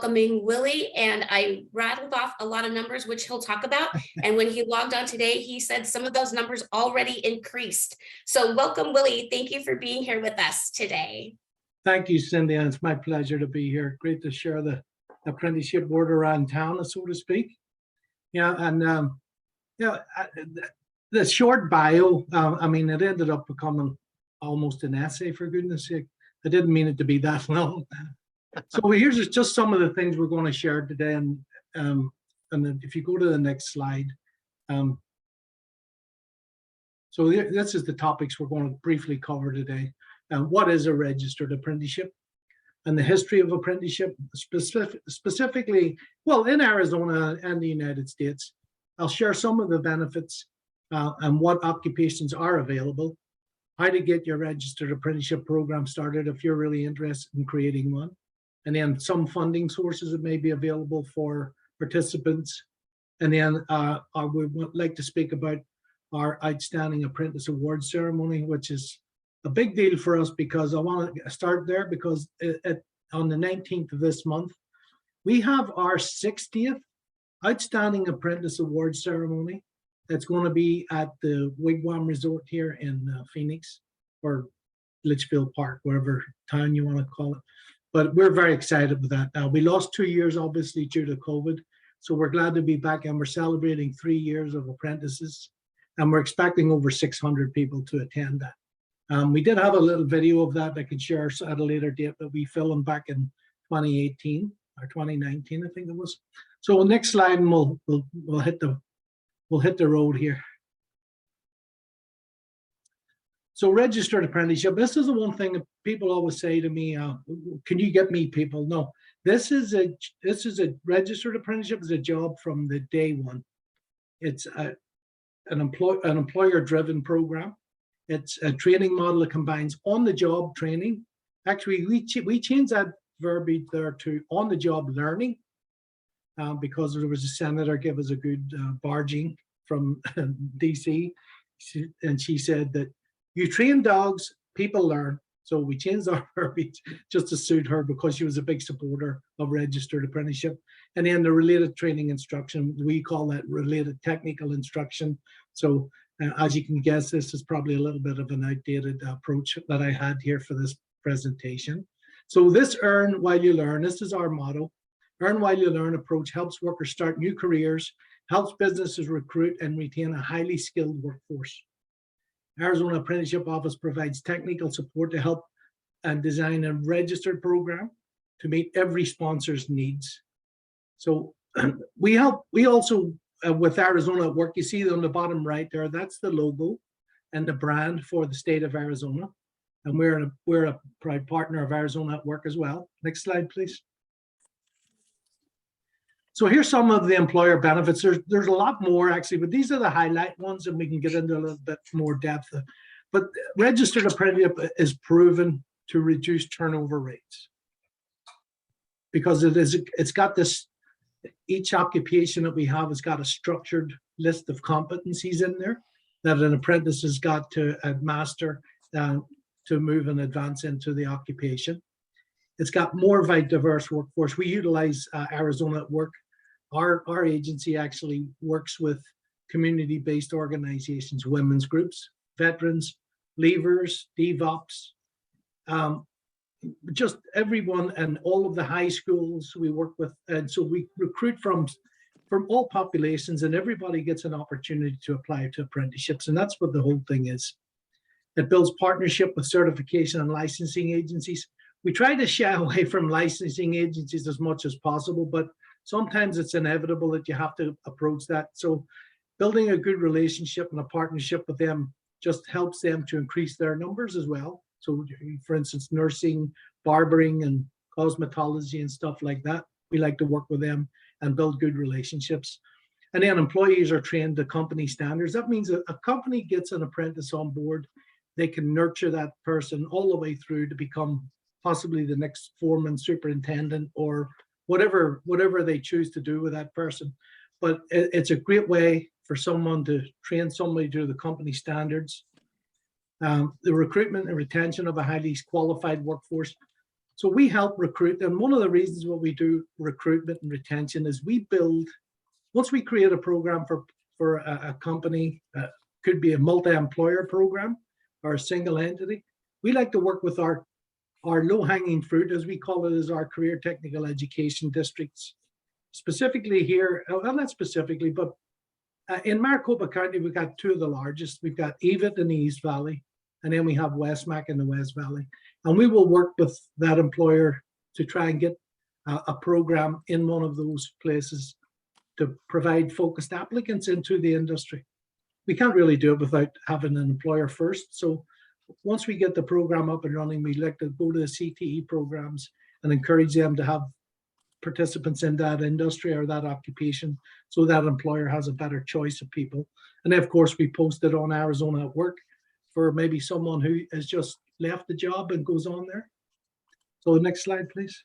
welcoming Willie, and I rattled off a lot of numbers, which he'll talk about. And when he logged on today, he said some of those numbers already increased. So welcome, Willie. Thank you for being here with us today. Thank you, Cindy, and it's my pleasure to be here. Great to share the apprenticeship word around town, so to speak. Yeah, and the short bio, I mean, it ended up becoming almost an essay, for goodness sake. I didn't mean it to be that long. So here's just some of the things we're going to share today, and if you go to the next slide. So this is the topics we're going to briefly cover today. What is a registered apprenticeship, and the history of apprenticeship, specifically, well, in Arizona and the United States. I'll share some of the benefits and what occupations are available, how to get your registered apprenticeship program started if you're really interested in creating one, and then some funding sources that may be available for participants. And then we would like to speak about our Outstanding Apprentice Award ceremony, which is a big deal for us, because I want to start there because on the 19th of this month, we have our 60th Outstanding Apprentice Award ceremony. That's going to be at the Wigwam Resort here in Phoenix, or Litchfield Park, whatever town you want to call it. But we're very excited with that. Now, we lost 2 years, obviously, due to COVID. So we're glad to be back, and we're celebrating 3 years of apprentices. And we're expecting over 600 people to attend that. We did have a little video of that I can share at a later date that we filmed back in 2018 or 2019, I think it was. So next slide, and we'll hit the road here. So registered apprenticeship. This is the one thing that people always say to me, "Can you get me people?" No, this is a registered apprenticeship is a job from the day one. It's an employer-driven program. It's a training model that combines on-the-job training. Actually, we changed that verbiage there to on-the-job learning because there was a senator gave us a good barging from DC, and she said that you train dogs, people learn. So we changed our verbiage just to suit her, because she was a big supporter of registered apprenticeship. And then the related training instruction, we call that related technical instruction. So as you can guess, this is probably a little bit of an outdated approach that I had here for this presentation. So this earn while you learn, this is our motto. Earn while you learn approach helps workers start new careers, helps businesses recruit and retain a highly skilled workforce. Arizona Apprenticeship Office provides technical support to help and design a registered program to meet every sponsor's needs. So we also, with Arizona at Work, you see on the bottom right there, that's the logo and the brand for the state of Arizona. And we're a proud partner of Arizona at Work as well. Next slide, please. So here's some of the employer benefits. There's a lot more actually, but these are the highlight ones, and we can get into a little bit more depth. But registered apprenticeship is proven to reduce turnover rates, because it's got this, each occupation that we have has got a structured list of competencies in there that an apprentice has got to master to move and advance into the occupation. It's got more of a diverse workforce. We utilize Arizona at Work. Our agency actually works with community-based organizations, women's groups, veterans, leavers, DevOps, just everyone, and all of the high schools we work with. And so we recruit from all populations, and everybody gets an opportunity to apply to apprenticeships. And that's what the whole thing is. It builds partnership with certification and licensing agencies. We try to shy away from licensing agencies as much as possible, but sometimes it's inevitable that you have to approach that. So building a good relationship and a partnership with them just helps them to increase their numbers as well. So for instance, nursing, barbering, and cosmetology and stuff like that, we like to work with them and build good relationships. And then employees are trained to company standards. That means that a company gets an apprentice on board, they can nurture that person all the way through to become possibly the next foreman, superintendent, or whatever they choose to do with that person. But it's a great way for someone to train somebody to the company standards. The recruitment and retention of a highly qualified workforce. So we help recruit, and one of the reasons what we do recruitment and retention is we build, once we create a program for a company, could be a multi-employer program or a single entity, we like to work with our low-hanging fruit, as we call it, as our career technical education districts. Specifically here, well, not specifically, but in Maricopa County, we've got two of the largest. We've got EVIT in the East Valley, and then we have Westmac in the West Valley. And we will work with that employer to try and get a program in one of those places to provide focused applicants into the industry. We can't really do it without having an employer first. So once we get the program up and running, we like to go to the CTE programs and encourage them to have participants in that industry or that occupation, so that employer has a better choice of people. And of course, we post it on Arizona at Work for maybe someone who has just left the job and goes on there. So next slide, please.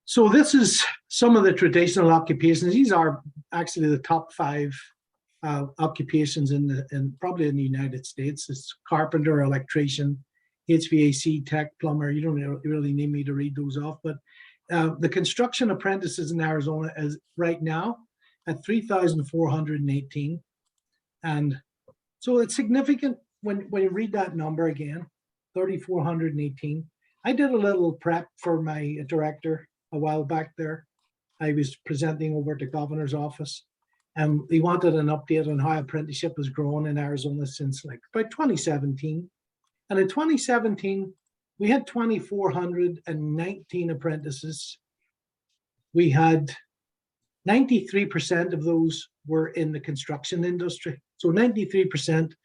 So this is some of the traditional occupations. These are actually the top 5 occupations probably in the United States. It's carpenter, electrician, HVAC tech, plumber. You don't really need me to read those off, but the construction apprentices in Arizona is right now at 3,418. And so it's significant when you read that number again, 3,418. I did a little prep for my director a while back there. I was presenting over at the governor's office, and he wanted an update on how apprenticeship has grown in Arizona since like about 2017. And in 2017, we had 2,419 apprentices. We had 93% of those were in the construction industry. So 93%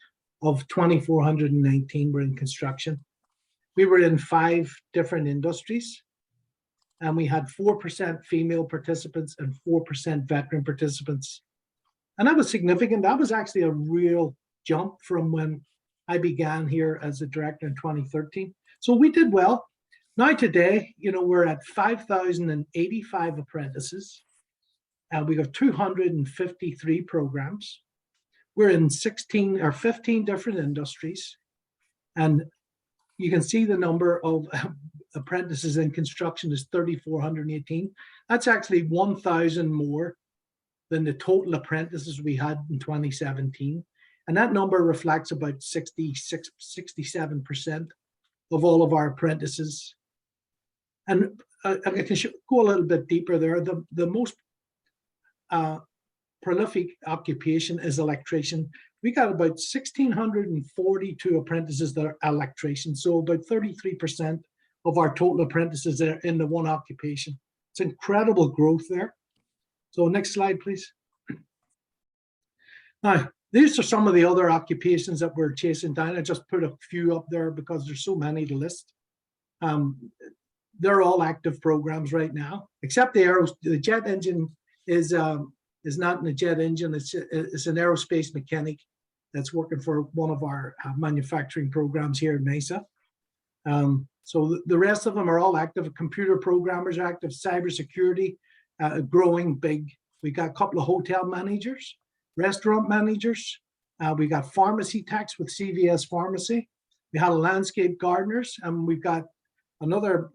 of 2,419 were in construction. We were in 5 different industries, and we had 4% female participants and 4% veteran participants. And that was significant. That was actually a real jump from when I began here as a director in 2013. So we did well. Now today, we're at 5,085 apprentices. We have 253 programs. We're in 16 or 15 different industries. And you can see the number of apprentices in construction is 3,418. That's actually 1,000 more than the total apprentices we had in 2017. And that number reflects about 67% of all of our apprentices. And I can go a little bit deeper there. The most prolific occupation is electrician. We got about 1,642 apprentices that are electricians. So about 33% of our total apprentices are in the one occupation. It's incredible growth there. So next slide, please. Now, these are some of the other occupations that we're chasing down. I just put a few up there because there's so many to list. They're all active programs right now, except the jet engine is not in a jet engine. It's an aerospace mechanic that's working for one of our manufacturing programs here in Mesa. So the rest of them are all active. Computer programmers are active, cybersecurity, growing big. We got a couple of hotel managers, restaurant managers. We got pharmacy techs with CVS Pharmacy. We had landscape gardeners, and we've got another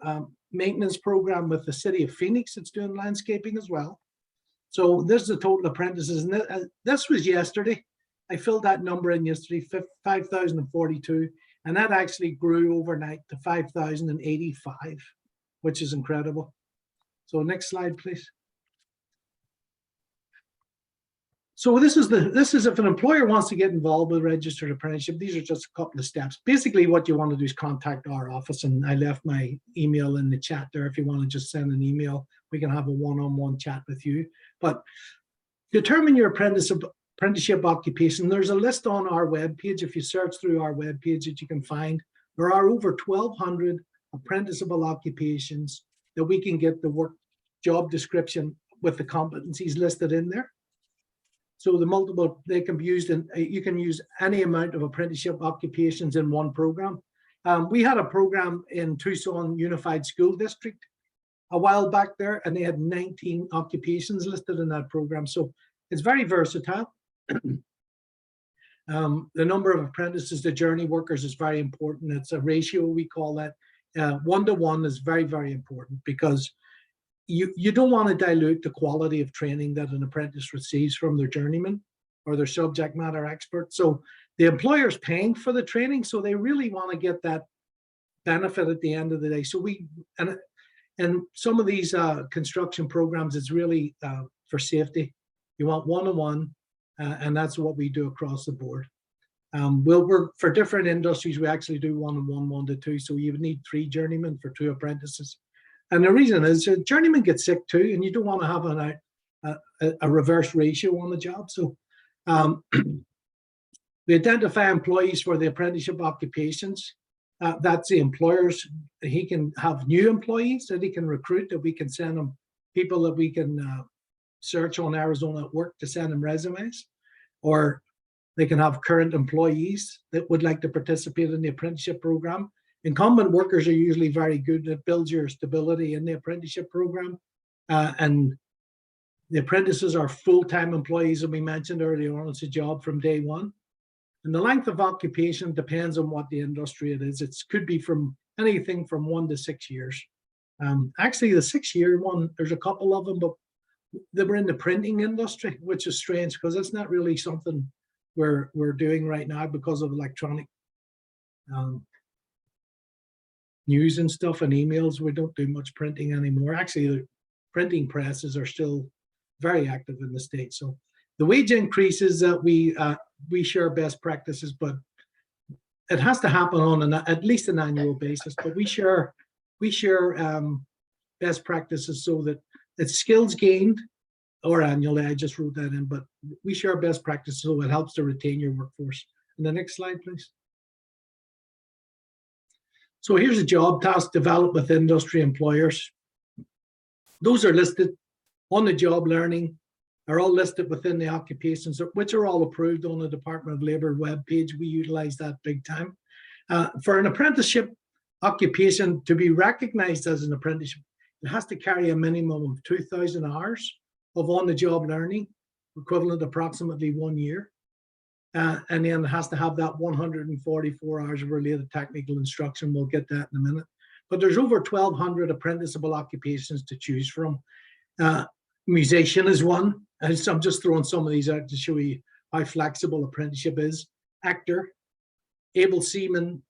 maintenance program with the city of Phoenix that's doing landscaping as well. So this is the total apprentices, and this was yesterday. I filled that number in yesterday, 5,042, and that actually grew overnight to 5,085, which is incredible. So next slide, please. So this is if an employer wants to get involved with registered apprenticeship, these are just a couple of steps. Basically, what you want to do is contact our office, and I left my email in the chat there. If you want to just send an email, we can have a one-on-one chat with you. But determine your apprenticeship occupation. There's a list on our webpage. If you search through our webpage that you can find, there are over 1,200 apprenticeable occupations that we can get the work job description with the competencies listed in there. So they can be used in, you can use any amount of apprenticeship occupations in one program. We had a program in Tucson Unified School District a while back there, and they had 19 occupations listed in that program. So it's very versatile. The number of apprentices to journey workers is very important. It's a ratio, we call that. 1-to-1 is very, very important, because you don't want to dilute the quality of training that an apprentice receives from their journeyman or their subject matter expert. So the employer's paying for the training, so they really want to get that benefit at the end of the day. So and some of these construction programs, it's really for safety. You want 1-to-1, and that's what we do across the board. We're for different industries, we actually do 1-to-1, 1-to-2. So you would need 3 journeymen for 2 apprentices. And the reason is a journeyman gets sick too, and you don't want to have a reverse ratio on the job. So we identify employees for the apprenticeship occupations. That's the employers. He can have new employees that he can recruit, that we can send him people that we can search on Arizona at Work to send them resumes, or they can have current employees that would like to participate in the apprenticeship program. Incumbent workers are usually very good. It builds your stability in the apprenticeship program. And the apprentices are full-time employees, that we mentioned earlier on. It's a job from day one. And the length of occupation depends on what the industry it is. It could be from anything from 1 to 6 years. Actually, the 6-year one, there's a couple of them, but they were in the printing industry, which is strange, because it's not really something we're doing right now because of electronic news and stuff and emails. We don't do much printing anymore. Actually, the printing presses are still very active in the States. So the wage increases that we share best practices, but it has to happen on at least an annual basis. But we share best practices so that it's skills gained, or annually. I just wrote that in, but we share best practices so it helps to retain your workforce. And the next slide, please. So here's a job task developed with industry employers. Those are listed on the job learning, are all listed within the occupations, which are all approved on the Department of Labor webpage. We utilize that big time. For an apprenticeship occupation to be recognized as an apprenticeship, it has to carry a minimum of 2,000 hours of on-the-job learning, equivalent to approximately 1 year. And then it has to have that 144 hours of related technical instruction. We'll get that in a minute. But there's over 1,200 apprenticeable occupations to choose from. Musician is one. And so I'm just throwing some of these out to show you how flexible apprenticeship is. Actor, able seaman,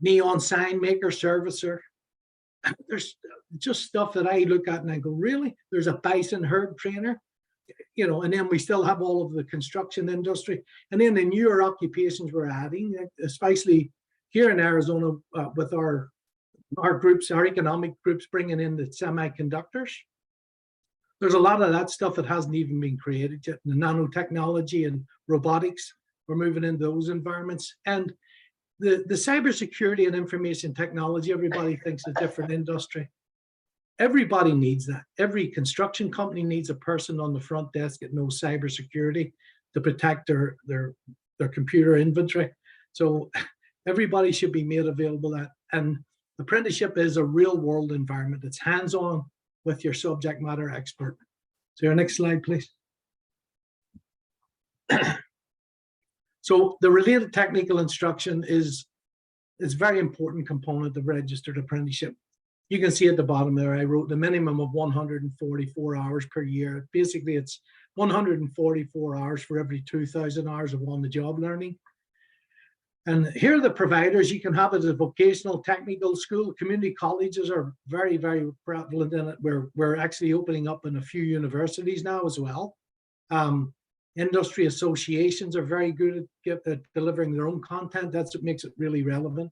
neon sign maker, servicer. There's just stuff that I look at and I go, really? There's a bison herd trainer, you know, and then we still have all of the construction industry. And then the newer occupations we're adding, especially here in Arizona with our groups, our economic groups bringing in the semiconductors. There's a lot of that stuff that hasn't even been created yet. The nanotechnology and robotics, we're moving into those environments. And the cybersecurity and information technology, everybody thinks a different industry. Everybody needs that. Every construction company needs a person on the front desk that knows cybersecurity to protect their computer inventory. So everybody should be made available that. And apprenticeship is a real world environment. It's hands-on with your subject matter expert. So your next slide, please. So the related technical instruction is a very important component of registered apprenticeship. You can see at the bottom there, I wrote the minimum of 144 hours per year. Basically, it's 144 hours for every 2,000 hours of on-the-job learning. And here are the providers. You can have it as a vocational technical school. Community colleges are very, very prevalent in it. We're actually opening up in a few universities now as well. Industry associations are very good at delivering their own content. That's what makes it really relevant.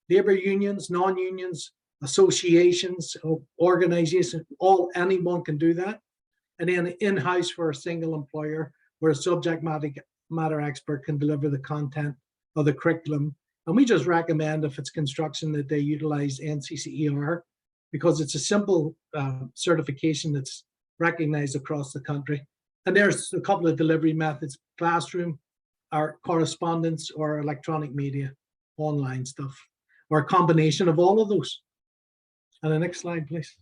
Labor unions, non-unions, associations, organizations, anyone can do that. And then in-house for a single employer, where a subject matter expert can deliver the content of the curriculum. And we just recommend, if it's construction, that they utilize NCCER, because it's a simple certification that's recognized across the country. And there's a couple of delivery methods: classroom, or correspondence, or electronic media, online stuff, or a combination of all of those. And the next slide, please.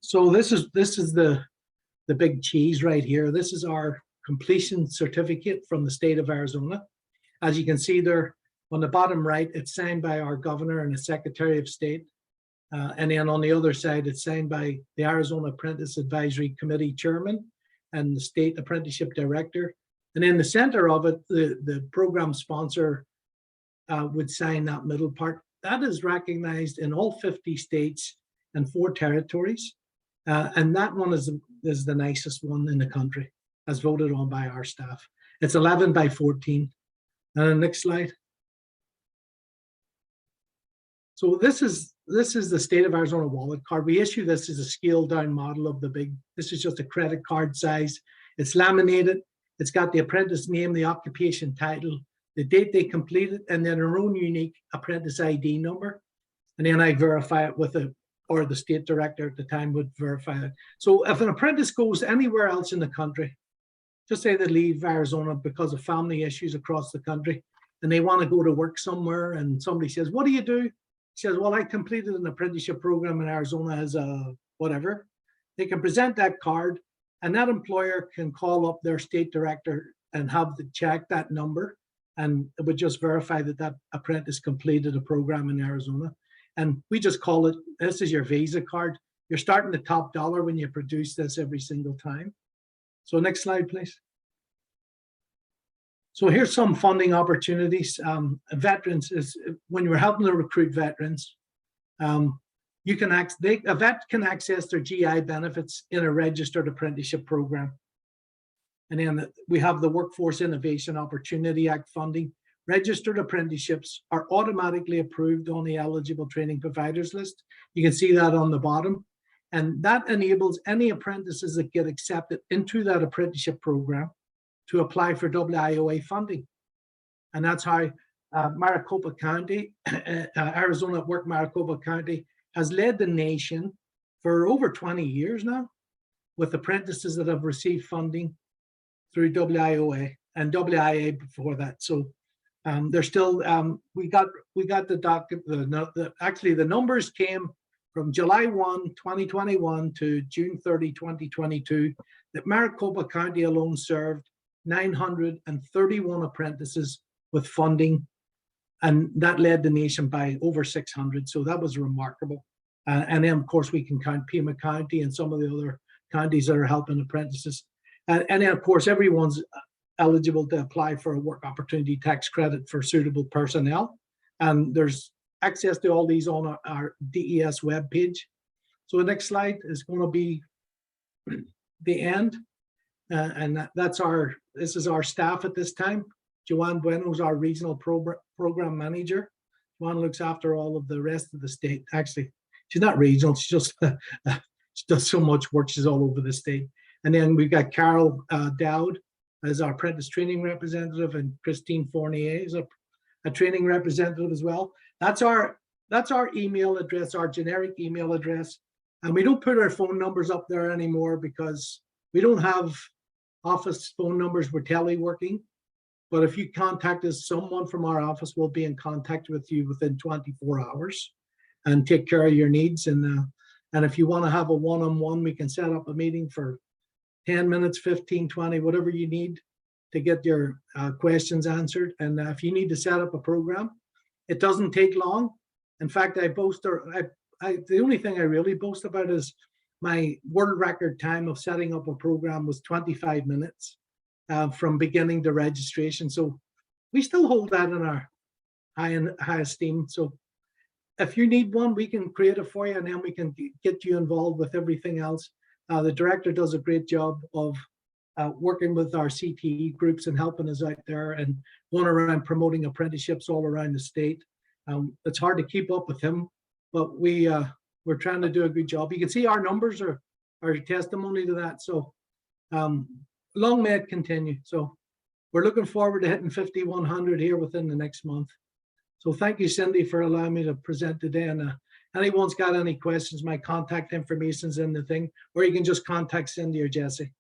So this is the the big cheese right here. This is our completion certificate from the state of Arizona. As you can see there on the bottom right, it's signed by our governor and the Secretary of State. And then on the other side, it's signed by the Arizona Apprentice Advisory Committee Chairman and the State Apprenticeship Director. And in the center of it, the program sponsor would sign that middle part. That is recognized in all 50 states and 4 territories. And that one is the nicest one in the country, as voted on by our staff. It's 11 by 14. And the next slide. So this is the state of Arizona wallet card. We issue this as a scaled down model of the big, this is just a credit card size. It's laminated. It's got the apprentice name, the occupation title, the date they completed, and then their own unique apprentice ID number. And then I verify it with or the state director at the time would verify it. So if an apprentice goes anywhere else in the country, just say they leave Arizona because of family issues across the country, and they want to go to work somewhere, and somebody says, what do you do? He says, well, I completed an apprenticeship program in Arizona as a whatever. They can present that card, and that employer can call up their state director and have to check that number, and it would just verify that that apprentice completed a program in Arizona. And we just call it, this is your Visa card. You're starting to top dollar when you produce this every single time. So next slide, please. So here's some funding opportunities. Veterans is when you're helping to recruit veterans, you can a vet can access their GI benefits in a registered apprenticeship program. And then we have the Workforce Innovation Opportunity Act funding. Registered apprenticeships are automatically approved on the eligible training providers list. You can see that on the bottom. And that enables any apprentices that get accepted into that apprenticeship program to apply for IIOA funding. And that's how Maricopa County, Arizona at Work Maricopa County has led the nation for over 20 years now with apprentices that have received funding through IIOA and IIA before that. So there's still, we got the document, actually the numbers came from July 1, 2021 to June 30, 2022, that Maricopa County alone served 931 apprentices with funding, and that led the nation by over 600. So that was remarkable. And then of course we can count Pima County and some of the other counties that are helping apprentices. And then of course everyone's eligible to apply for a work opportunity tax credit for suitable personnel. And there's access to all these on our DES webpage. So the next slide is going to be the end. And this is our staff at this time. Joanne Bueno is our regional program manager. Joanne looks after all of the rest of the state. Actually, she's not regional, she just she does so much work, she's all over the state. And then we've got Carol Dowd as our apprentice training representative, and Christine Fournier is a training representative as well. That's our email address, our generic email address. And we don't put our phone numbers up there anymore because we don't have office phone numbers. We're teleworking. But if you contact us, someone from our office will be in contact with you within 24 hours and take care of your needs. And if you want to have a one-on-one, we can set up a meeting for 10 minutes, 15, 20, whatever you need to get your questions answered. And if you need to set up a program, it doesn't take long. In fact, the only thing I really boast about is my world record time of setting up a program was 25 minutes from beginning to registration. So we still hold that in our high esteem. So if you need one, we can create it for you, and then we can get you involved with everything else. The director does a great job of working with our CTE groups and helping us out there and going around promoting apprenticeships all around the state. It's hard to keep up with him, but we're trying to do a good job. You can see our numbers are testimony to that. So long may it continue. So we're looking forward to hitting 5,100 here within the next month. So thank you, Cindy, for allowing me to present today. And anyone's got any questions, my contact information's in the thing, or you can just contact Cindy or Jesse.